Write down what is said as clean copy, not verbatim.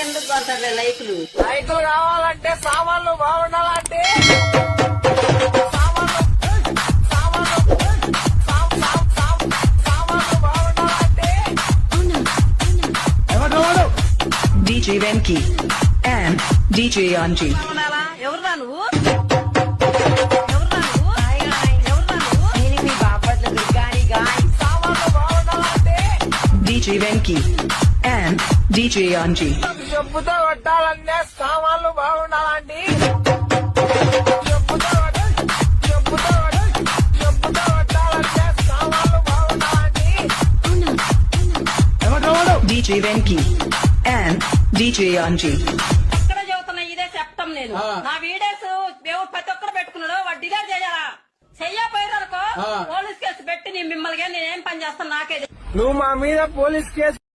నాకెందుకు కొడతాడు లైకులు కావాలంటే సామాన్లు బాగుండాలంటే DJ Venki and DJ Anji. ఎవరురా నువ్వు నేను మీ బాపట్ల దుర్గాని guy DJ Venki and DJ Anji. చెప్పుతో కొట్టాలంటే సామాన్లు బాగుండాలండి చెప్పుతో కొట్టాలంటే సామాన్లు బాగుండాలండి DJ Venki and DJ Anji. ఎక్కడ చదువుతున్నా ఇదే చెప్తాం నేను నా వీడియోస్ దేవుడు ప్రతి ఒక్కరు పెట్టుకున్నాడు వాడు డిలీట్ చేయాలా చెయ్యపోయారనుకో పోలీస్ కేసు పెట్టి నేను మిమ్మల్ని నేనేం పని చేస్తాను నాకే నువ్వు మా మీద పోలీస్ కేసు